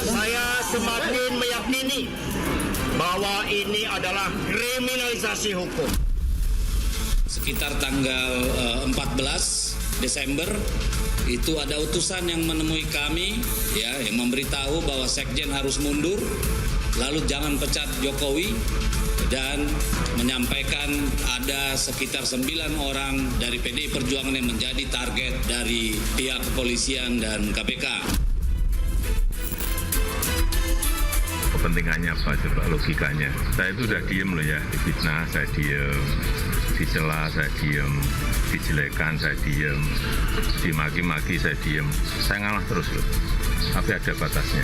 Saya semakin meyakini bahwa ini adalah kriminalisasi hukum. Sekitar tanggal 14 Desember itu ada utusan yang menemui kami ya, yang memberitahu bahwa Sekjen harus mundur, lalu jangan pecat Jokowi, dan menyampaikan ada sekitar 9 orang dari PDI Perjuangan yang menjadi target dari pihak kepolisian dan KPK. Kepentingannya apa coba logikanya? Saya itu udah diem loh ya, difitnah saya diem, dicela saya diem, dijelekan saya diem, dimaki-maki saya diem. Saya ngalah terus loh, tapi ada batasnya.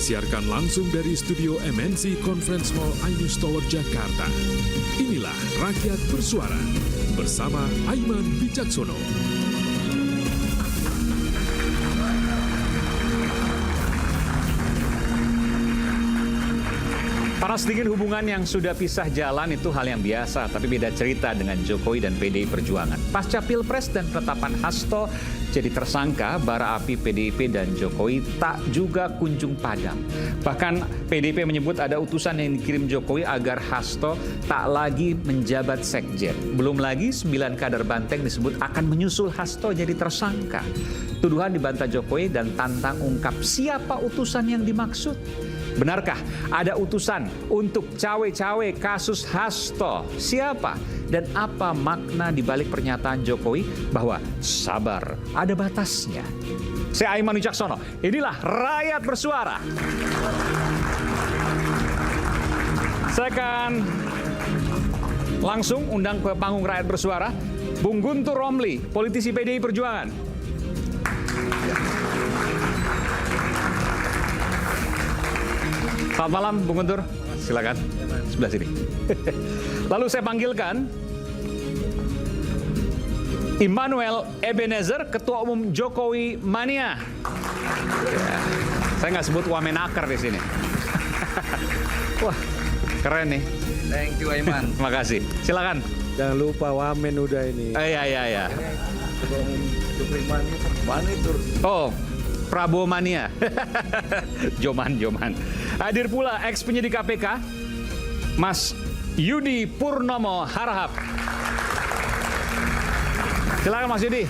Disiarkan langsung dari studio MNC Conference Hall Ainus Tower, Jakarta. Inilah Rakyat Bersuara bersama Aiman Wicaksono. Panas dingin hubungan yang sudah pisah jalan itu hal yang biasa, tapi beda cerita dengan Jokowi dan PDI Perjuangan. Pasca Pilpres dan penetapan Hasto jadi tersangka, bara api PDIP dan Jokowi tak juga kunjung padam. Bahkan PDIP menyebut ada utusan yang dikirim Jokowi agar Hasto tak lagi menjabat sekjen. Belum lagi 9 kader Banteng disebut akan menyusul Hasto jadi tersangka. Tuduhan dibantah Jokowi dan tantang ungkap siapa utusan yang dimaksud. Benarkah ada utusan untuk cawe-cawe kasus Hasto? Siapa? Dan apa makna dibalik pernyataan Jokowi bahwa sabar ada batasnya? Saya Aiman Wicaksono, inilah Rakyat Bersuara. Saya akan langsung undang ke panggung Rakyat Bersuara Bung Guntur Romli, politisi PDI Perjuangan. Selamat malam, Bung Guntur. Silakan, sebelah sini. Lalu saya panggilkan Immanuel Ebenezer, Ketua Umum Jokowi Mania. Ya, saya nggak sebut Wamenaker di sini. Wah, keren nih. Thank you, Aiman. Terima kasih. Silakan. Jangan lupa Wamen udah ini. Iya. Ketua Umum Jokowi Mania, mana itu? Oh, Prabowo Mania. Joman. Hadir pula ex penyidik KPK, Mas Yudi Purnomo Harahap. Silakan Mas Yudi.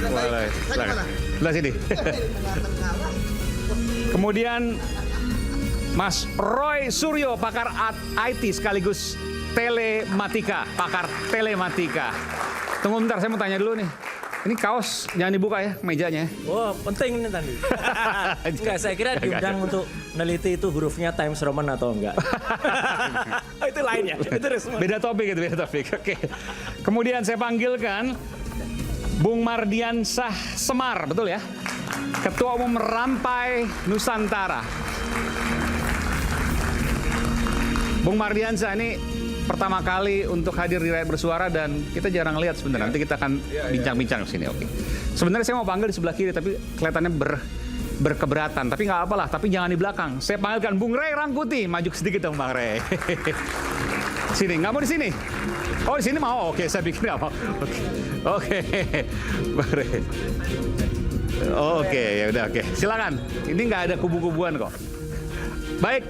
Boleh. Silakan. Sebelah sini. Kemudian Mas Roy Suryo, pakar IT sekaligus telematika, pakar telematika. Tunggu bentar, saya mau tanya dulu nih. Ini kaos jangan dibuka ya mejanya. Oh, penting ini tadi. Enggak, saya kira diundang untuk neliti itu hurufnya Times Roman atau enggak. Itu lainnya, itu resmi. Beda topik. Oke. Kemudian saya panggilkan Bung Mardiansah Semar, betul ya? Ketua Umum Rampai Nusantara. Bung Mardiansah ini pertama kali untuk hadir di Rakyat Bersuara dan kita jarang lihat sebenarnya. Nanti kita akan bincang-bincang ke sini. Oke. Sebenarnya saya mau panggil di sebelah kiri tapi kelihatannya berkeberatan. Tapi nggak apalah, tapi jangan di belakang. Saya panggilkan Bung Rey Rangkuti. Maju sedikit dong Bang Rey. Sini, nggak mau di sini? Oh di sini mau? Oke, saya pikir nggak mau. Oke. Bang Rey. Oke, ya udah oke. Silakan. Ini nggak ada kubu-kubuan kok. Baik,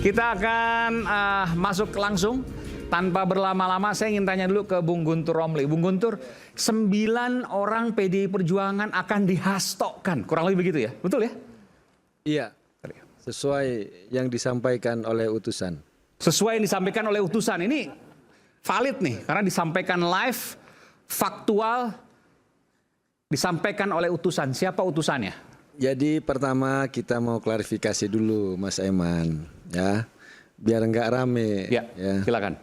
kita akan masuk langsung. Tanpa berlama-lama, saya ingin tanya dulu ke Bung Guntur Romli. Bung Guntur, 9 orang PDI Perjuangan akan dihastokkan. Kurang lebih begitu ya? Betul ya? Iya, sesuai yang disampaikan oleh utusan. Sesuai yang disampaikan oleh utusan. Ini valid nih karena disampaikan live, faktual, disampaikan oleh utusan. Siapa utusannya? Jadi pertama kita mau klarifikasi dulu Mas Aiman, ya, biar nggak rame. Ya, silakan.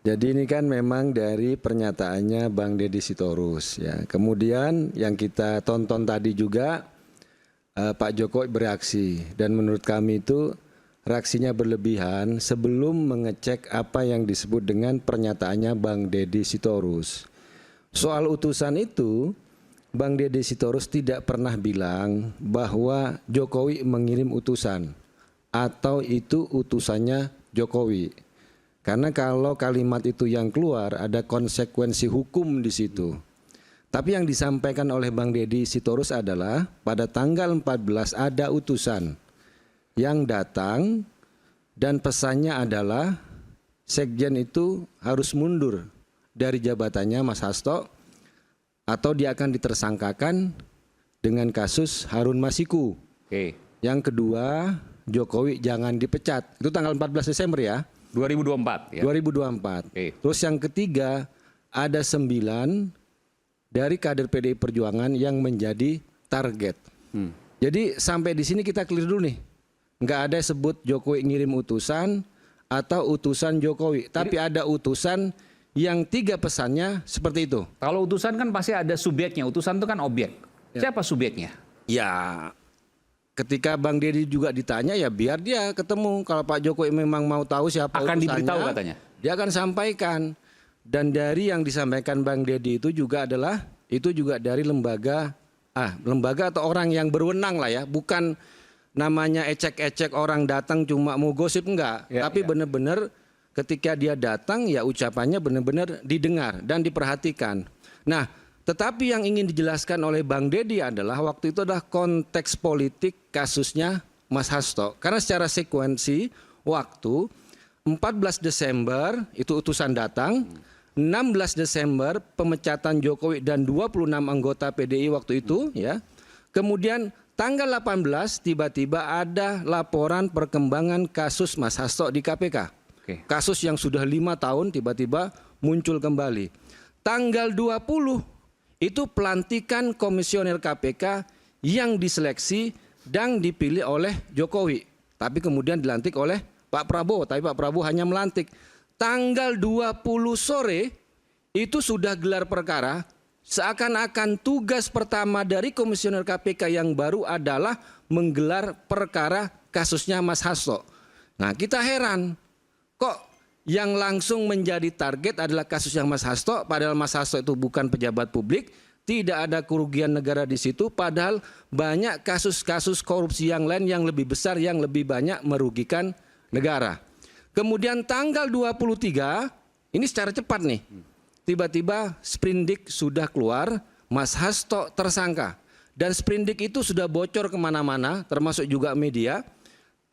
Jadi ini kan memang dari pernyataannya Bang Deddy Sitorus, ya. Kemudian yang kita tonton tadi juga Pak Jokowi bereaksi, dan menurut kami itu reaksinya berlebihan sebelum mengecek apa yang disebut dengan pernyataannya Bang Deddy Sitorus. Soal utusan itu, Bang Deddy Sitorus tidak pernah bilang bahwa Jokowi mengirim utusan atau itu utusannya Jokowi. Karena kalau kalimat itu yang keluar ada konsekuensi hukum di situ. Tapi yang disampaikan oleh Bang Deddy Sitorus adalah pada tanggal 14 ada utusan yang datang dan pesannya adalah sekjen itu harus mundur dari jabatannya Mas Hasto atau dia akan ditersangkakan dengan kasus Harun Masiku. Oke. Yang kedua, Jokowi jangan dipecat. Itu tanggal 14 Desember ya. 2024 ya. 2024. Oke. Terus yang ketiga, ada 9 dari kader PDI Perjuangan yang menjadi target. Jadi sampai di sini kita clear dulu nih. Nggak ada sebut Jokowi ngirim utusan atau utusan Jokowi. Tapi ada utusan yang 3 pesannya seperti itu. Kalau utusan kan pasti ada subjeknya, utusan itu kan objek. Siapa subjeknya? Ya, ketika Bang Deddy juga ditanya ya biar dia ketemu. Kalau Pak Jokowi memang mau tahu siapa Akan utusannya, diberitahu katanya. dia akan sampaikan. Dan dari yang disampaikan Bang Deddy itu juga adalah itu juga dari lembaga atau orang yang berwenang lah ya, bukan namanya ecek-ecek orang datang cuma mau gosip enggak, tapi benar-benar ketika dia datang ya ucapannya benar-benar didengar dan diperhatikan. Nah, tetapi yang ingin dijelaskan oleh Bang Deddy adalah waktu itu adalah konteks politik kasusnya Mas Hasto. Karena secara sekuensi waktu 14 Desember itu utusan datang, 16 Desember pemecatan Jokowi dan 26 anggota PDI waktu itu ya. Kemudian tanggal 18 tiba-tiba ada laporan perkembangan kasus Mas Hasto di KPK. Kasus yang sudah 5 tahun tiba-tiba muncul kembali. Tanggal 20 itu pelantikan komisioner KPK yang diseleksi dan dipilih oleh Jokowi. Tapi kemudian dilantik oleh Pak Prabowo. Tapi Pak Prabowo hanya melantik. Tanggal 20 sore itu sudah gelar perkara. Seakan-akan tugas pertama dari komisioner KPK yang baru adalah menggelar perkara kasusnya Mas Hasto. Nah, kita heran. Kok yang langsung menjadi target adalah kasus yang Mas Hasto, padahal Mas Hasto itu bukan pejabat publik, tidak ada kerugian negara di situ, padahal banyak kasus-kasus korupsi yang lain yang lebih besar, yang lebih banyak merugikan negara. Kemudian tanggal 23, ini secara cepat nih, tiba-tiba sprindik sudah keluar, Mas Hasto tersangka. Dan sprindik itu sudah bocor kemana-mana, termasuk juga media.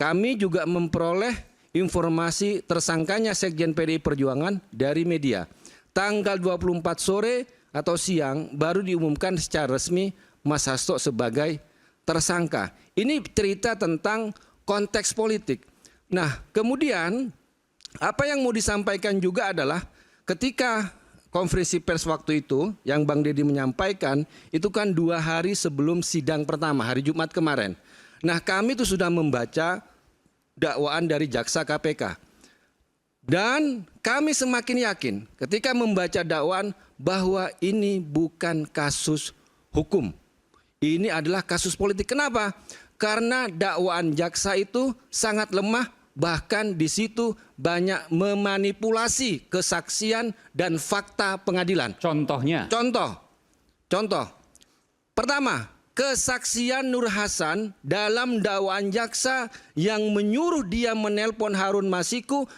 Kami juga memperoleh informasi tersangkanya Sekjen PDI Perjuangan dari media. Tanggal 24 sore atau siang baru diumumkan secara resmi Mas Hasto sebagai tersangka. Ini cerita tentang konteks politik. Nah, kemudian apa yang mau disampaikan juga adalah ketika konferensi pers waktu itu yang Bang Deddy menyampaikan itu kan 2 hari sebelum sidang pertama, hari Jumat kemarin. Nah, kami itu sudah membaca dakwaan dari jaksa KPK. Dan kami semakin yakin ketika membaca dakwaan bahwa ini bukan kasus hukum. Ini adalah kasus politik. Kenapa? Karena dakwaan jaksa itu sangat lemah, bahkan di situ banyak memanipulasi kesaksian dan fakta pengadilan. Contohnya? Contoh. Pertama, kesaksian Nur Hasan dalam dakwaan jaksa yang menyuruh dia menelpon Harun Masiku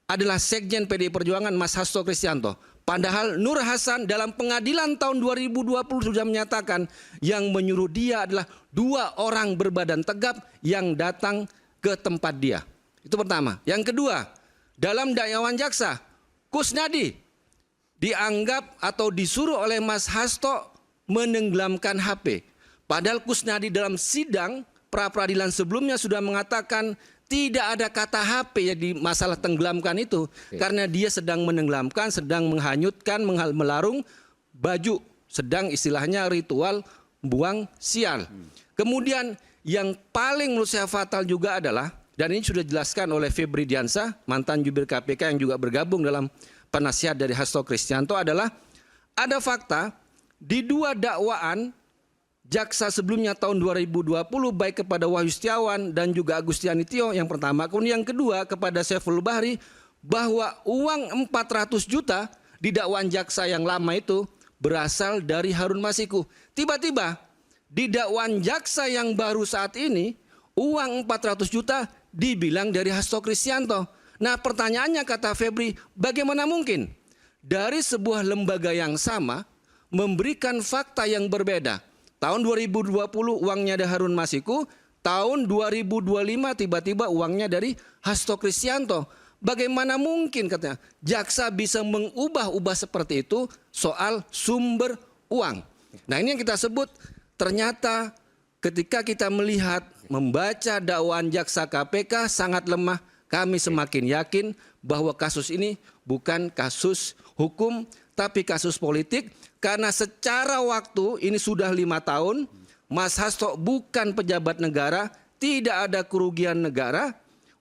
adalah Sekjen PDI Perjuangan Mas Hasto Kristianto. Padahal Nur Hasan dalam pengadilan tahun 2020 sudah menyatakan yang menyuruh dia adalah 2 orang berbadan tegap yang datang ke tempat dia. Itu pertama. Yang kedua, dalam dakwaan jaksa, Kusnadi dianggap atau disuruh oleh Mas Hasto menenggelamkan HP. Padahal Kusnadi dalam sidang pra-peradilan sebelumnya sudah mengatakan Tidak ada kata HP ya di masalah tenggelamkan itu. Karena dia sedang menenggelamkan, sedang menghanyutkan, melarung baju. Sedang istilahnya ritual buang sial. Kemudian yang paling menurut saya fatal juga adalah, dan ini sudah dijelaskan oleh Febri Diansah, mantan jubir KPK yang juga bergabung dalam penasihat dari Hasto Kristianto, adalah ada fakta di 2 dakwaan jaksa sebelumnya tahun 2020 baik kepada Wahyu Setiawan dan juga Agustiani Tio yang pertama, kemudian yang kedua kepada Saiful Bahri, bahwa uang 400 juta di dakwaan jaksa yang lama itu berasal dari Harun Masiku. Tiba-tiba di dakwaan jaksa yang baru saat ini uang 400 juta dibilang dari Hasto Kristianto. Nah pertanyaannya kata Febri, bagaimana mungkin dari sebuah lembaga yang sama memberikan fakta yang berbeda? Tahun 2020 uangnya dari Harun Masiku, tahun 2025 tiba-tiba uangnya dari Hasto Kristianto. Bagaimana mungkin katanya jaksa bisa mengubah-ubah seperti itu soal sumber uang. Nah ini yang kita sebut ternyata ketika kita melihat membaca dakwaan jaksa KPK sangat lemah, kami semakin yakin bahwa kasus ini bukan kasus hukum tapi kasus politik. Karena secara waktu ini sudah 5 tahun, Mas Hasto bukan pejabat negara, tidak ada kerugian negara.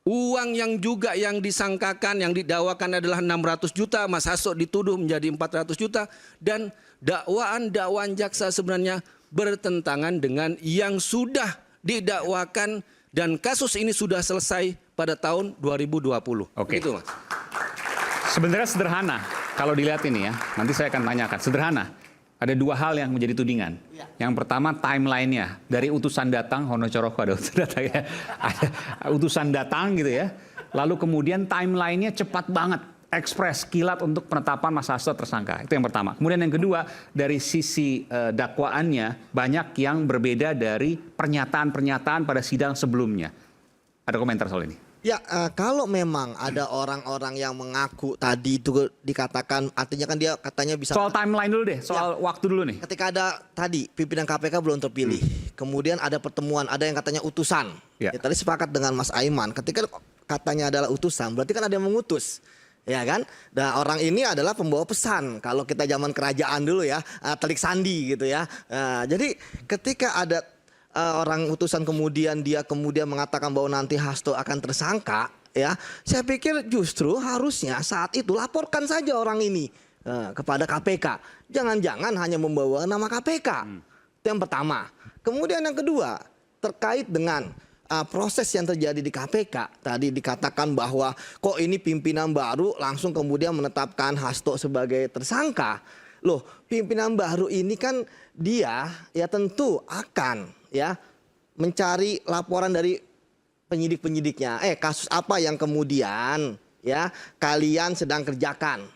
Uang yang juga yang disangkakan, yang didakwakan adalah 600 juta, Mas Hasto dituduh menjadi 400 juta. Dan dakwaan jaksa sebenarnya bertentangan dengan yang sudah didakwakan dan kasus ini sudah selesai pada tahun 2020. Oke. Gitu, Mas. Sebenarnya sederhana kalau dilihat ini ya. Nanti saya akan tanyakan. Sederhana. Ada 2 hal yang menjadi tudingan. Yang pertama timeline-nya. Dari utusan datang, Hono Coroko ada utusan datang ya. Ada utusan datang gitu ya. Lalu kemudian timeline-nya cepat banget. Ekspres, kilat untuk penetapan Mas Hasto tersangka. Itu yang pertama. Kemudian yang kedua, dari sisi dakwaannya banyak yang berbeda dari pernyataan-pernyataan pada sidang sebelumnya. Ada komentar soal ini? Ya, kalau memang ada orang-orang yang mengaku tadi itu dikatakan, artinya kan dia katanya bisa... Soal timeline dulu deh, soal waktu dulu nih. Ketika ada tadi pimpinan KPK belum terpilih, kemudian ada pertemuan, ada yang katanya utusan. Ya. Ya, tadi sepakat dengan Mas Aiman, ketika katanya adalah utusan, berarti kan ada yang mengutus. Ya kan? Dan orang ini adalah pembawa pesan. Kalau kita zaman kerajaan dulu ya, telik sandi gitu ya. Jadi ketika ada orang utusan kemudian dia kemudian mengatakan bahwa nanti Hasto akan tersangka, ya, saya pikir justru harusnya saat itu laporkan saja orang ini kepada KPK. Jangan-jangan hanya membawa nama KPK. Itu yang pertama. Kemudian yang kedua terkait dengan proses yang terjadi di KPK. Tadi dikatakan bahwa kok ini pimpinan baru langsung kemudian menetapkan Hasto sebagai tersangka. Loh, pimpinan baru ini kan dia ya tentu akan ya mencari laporan dari penyidik-penyidiknya. Kasus apa yang kemudian ya kalian sedang kerjakan?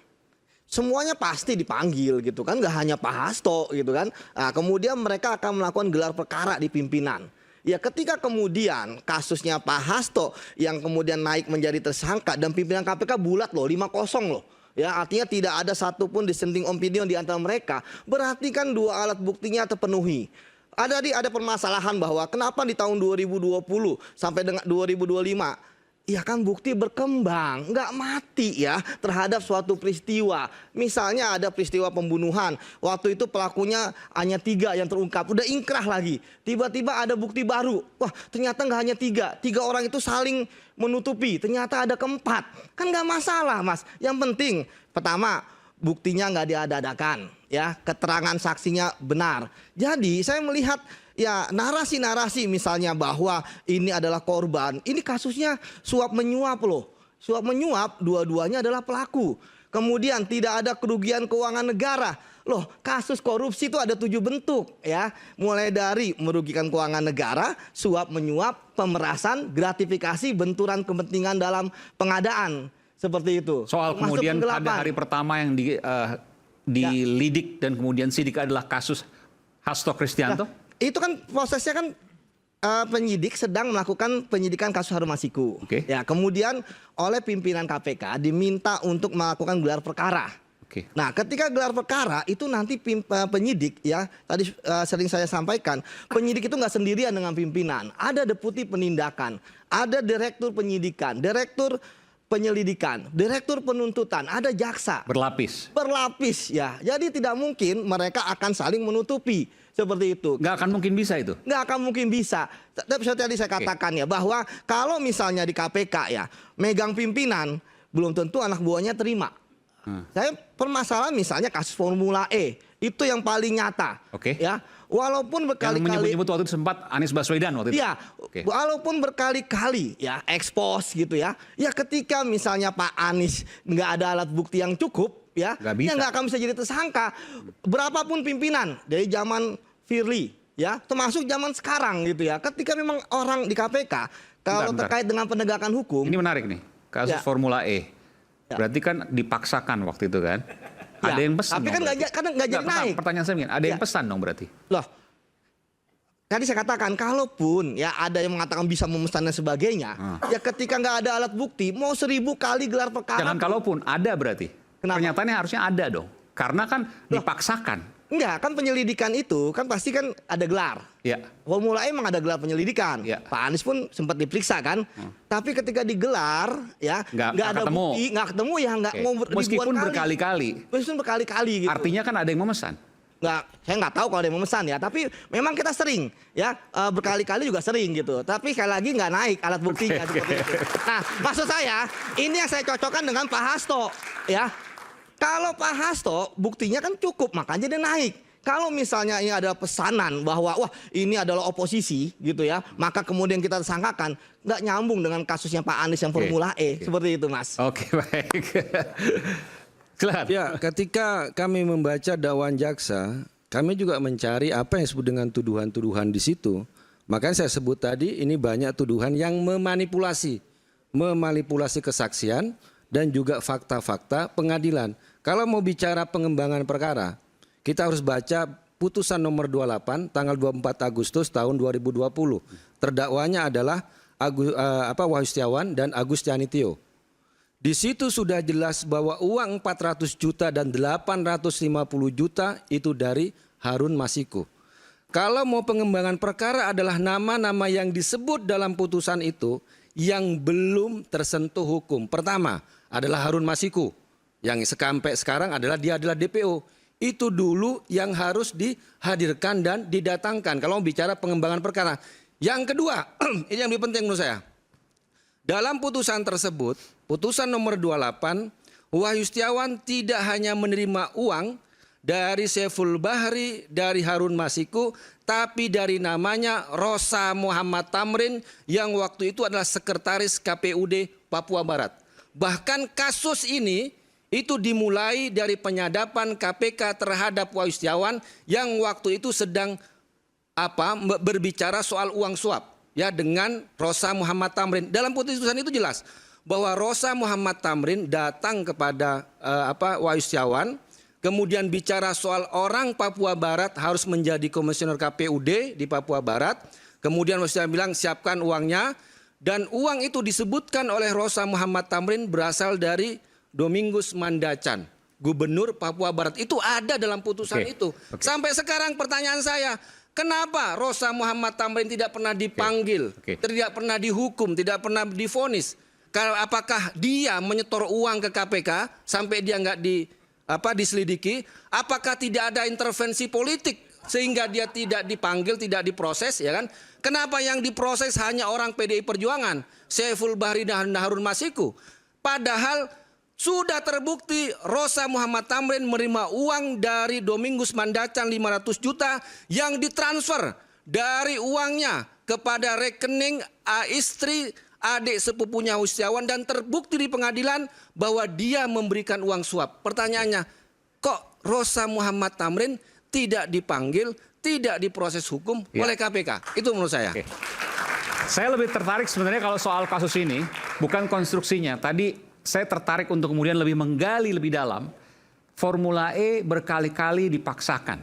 Semuanya pasti dipanggil gitu kan, nggak hanya Pak Hasto gitu kan. Kemudian mereka akan melakukan gelar perkara di pimpinan. Ya ketika kemudian kasusnya Pak Hasto yang kemudian naik menjadi tersangka dan pimpinan KPK bulat loh, 5-0 loh. Ya artinya tidak ada satupun dissenting opinion di antara mereka. Berarti kan 2 alat buktinya terpenuhi. Ada permasalahan bahwa kenapa di tahun 2020 sampai dengan 2025 ya kan bukti berkembang, nggak mati ya terhadap suatu peristiwa. Misalnya ada peristiwa pembunuhan, waktu itu pelakunya hanya 3 yang terungkap, udah ingkrah lagi. Tiba-tiba ada bukti baru, wah ternyata nggak hanya 3 orang itu saling menutupi, ternyata ada keempat. Kan nggak masalah Mas, yang penting pertama buktinya nggak diada-adakan, ya keterangan saksinya benar. Jadi saya melihat ya narasi-narasi misalnya bahwa ini adalah korban, ini kasusnya suap menyuap loh. Suap menyuap dua-duanya adalah pelaku. Kemudian tidak ada kerugian keuangan negara. Loh, kasus korupsi itu ada 7 bentuk ya. Mulai dari merugikan keuangan negara, suap menyuap, pemerasan, gratifikasi, benturan kepentingan dalam pengadaan. Seperti itu. Soal kemudian pada hari pertama yang dilidik dan kemudian sidik adalah kasus Hasto Kristianto. Nah, itu kan prosesnya kan penyidik sedang melakukan penyidikan kasus Harun Masiku. Okay. Ya, kemudian oleh pimpinan KPK diminta untuk melakukan gelar perkara. Oke. Nah, ketika gelar perkara itu nanti penyidik ya, tadi sering saya sampaikan, penyidik itu nggak sendirian dengan pimpinan. Ada deputi penindakan, ada direktur penyidikan, direktur penyelidikan, direktur penuntutan, ada jaksa. Berlapis. Berlapis ya. Jadi tidak mungkin mereka akan saling menutupi seperti itu. Nggak akan mungkin bisa itu. Nggak akan mungkin bisa. Tapi seperti tadi saya katakan ya, bahwa kalau misalnya di KPK ya, megang pimpinan, belum tentu anak buahnya terima. Saya permasalahan misalnya kasus Formula E, itu yang paling nyata. Oke. Ya, walaupun Yang berkali-kali menyebut-nyebut waktu itu sempat Anies Baswedan waktu itu. Iya, Oke. walaupun berkali-kali ya ekspos gitu ya. Ya ketika misalnya Pak Anies nggak ada alat bukti yang cukup ya, Nggak bisa. ya nggak akan bisa jadi tersangka. Berapapun pimpinan dari zaman Firly ya, termasuk zaman sekarang gitu ya. Ketika memang orang di KPK kalau Bentar. terkait dengan penegakan hukum, Ini menarik nih, kasus Ya. Formula E. Ya. Berarti kan dipaksakan waktu itu kan. Ya, Ada yang pesan. tapi dong kan nggak berarti. ja- kadang nggak jadi naik. Pertanyaan saya begini, ada yang Ya. pesan dong berarti. loh. Tadi saya katakan, kalaupun ya ada yang mengatakan bisa memesan dan sebagainya, ya ketika nggak ada alat bukti, mau 1000 kali gelar perkara. Jangan kalaupun, ada berarti. Kenapa? Pernyataannya harusnya ada dong. Karena kan dipaksakan. Enggak, kan penyelidikan itu kan pasti kan ada gelar. Ya. Formula E emang ada gelar penyelidikan. Ya. Pak Anies pun sempat diperiksa kan. Tapi ketika digelar ya Nggak ada ketemu. bukti, nggak ketemu ya nggak Oke. mau Meskipun ribuan kali. berkali-kali. Meskipun berkali-kali gitu. Artinya kan ada yang memesan. Nggak, saya nggak tahu kalau ada yang memesan ya. Tapi memang kita sering ya berkali-kali juga sering gitu. Tapi sekali lagi nggak naik alat buktinya seperti itu. Nah, maksud saya ini yang saya cocokkan dengan Pak Hasto ya. Kalau Pak Hasto buktinya kan cukup, makanya dia naik. Kalau misalnya ini adalah pesanan bahwa wah ini adalah oposisi gitu ya, maka kemudian kita tersangkakan, nggak nyambung dengan kasusnya Pak Anies yang Formula E. Seperti itu, Mas. Oke, baik. Silakan. Ya, ketika kami membaca dakwaan jaksa, kami juga mencari apa yang disebut dengan tuduhan-tuduhan di situ. Makanya saya sebut tadi ini banyak tuduhan yang memanipulasi kesaksian dan juga fakta-fakta pengadilan. Kalau mau bicara pengembangan perkara, kita harus baca putusan nomor 28 tanggal 24 Agustus tahun 2020. Terdakwanya adalah Wahyu Setiawan dan Agus Tianitio. Di situ sudah jelas bahwa uang 400 juta dan 850 juta itu dari Harun Masiku. Kalau mau pengembangan perkara adalah nama-nama yang disebut dalam putusan itu yang belum tersentuh hukum. Pertama adalah Harun Masiku, yang sampai sekarang dia adalah DPO. Itu dulu yang harus dihadirkan dan didatangkan kalau bicara pengembangan perkara. Yang kedua, ini yang lebih penting menurut saya. Dalam putusan tersebut, putusan nomor 28, Wahyu Setiawan tidak hanya menerima uang dari Saiful Bahri, dari Harun Masiku, tapi dari namanya Rosa Muhammad Tamrin yang waktu itu adalah sekretaris KPUD Papua Barat. Bahkan kasus ini itu dimulai dari penyadapan KPK terhadap Wahyu Setiawan yang waktu itu sedang berbicara soal uang suap ya dengan Rosa Muhammad Tamrin. Dalam putusan itu jelas bahwa Rosa Muhammad Tamrin datang kepada Wahyu Setiawan, kemudian bicara soal orang Papua Barat harus menjadi komisioner KPUD di Papua Barat. Kemudian Wahyu Setiawan bilang siapkan uangnya, dan uang itu disebutkan oleh Rosa Muhammad Tamrin berasal dari Domingus Mandacan, Gubernur Papua Barat. Itu ada dalam putusan itu. Sampai sekarang pertanyaan saya, kenapa Rosa Muhammad Tamrin tidak pernah dipanggil, tidak pernah dihukum, tidak pernah divonis? Apakah dia menyetor uang ke KPK sampai dia nggak diselidiki? Apakah tidak ada intervensi politik sehingga dia tidak dipanggil, tidak diproses, ya kan? Kenapa yang diproses hanya orang PDI Perjuangan, Saiful Bahri dan Harun Masiku? Padahal sudah terbukti Rosa Muhammad Tamrin menerima uang dari Domingus Mandacan 500 juta yang ditransfer dari uangnya kepada rekening istri adik sepupunya Wahyu Setiawan, dan terbukti di pengadilan bahwa dia memberikan uang suap. Pertanyaannya, kok Rosa Muhammad Tamrin tidak dipanggil, tidak diproses hukum oleh KPK? Itu menurut saya. Saya lebih tertarik sebenarnya kalau soal kasus ini, bukan konstruksinya. Tadi saya tertarik untuk kemudian lebih menggali lebih dalam. Formula E berkali-kali dipaksakan.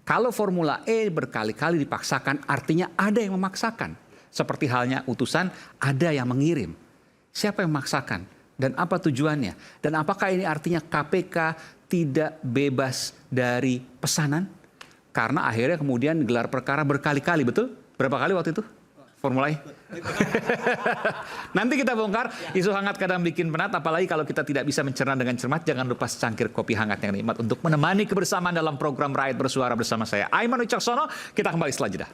Kalau Formula E berkali-kali dipaksakan, artinya ada yang memaksakan. Seperti halnya utusan, ada yang mengirim. Siapa yang memaksakan? Dan apa tujuannya? Dan apakah ini artinya KPK tidak bebas dari pesanan? Karena akhirnya kemudian gelar perkara berkali-kali, betul? Berapa kali waktu itu? Formula E? Nanti kita bongkar isu hangat kadang bikin penat, apalagi kalau kita tidak bisa mencerna dengan cermat. Jangan lupa secangkir kopi hangat yang nikmat untuk menemani kebersamaan dalam program Rakyat Bersuara bersama saya, Aiman Wicaksono. Kita kembali setelah jeda.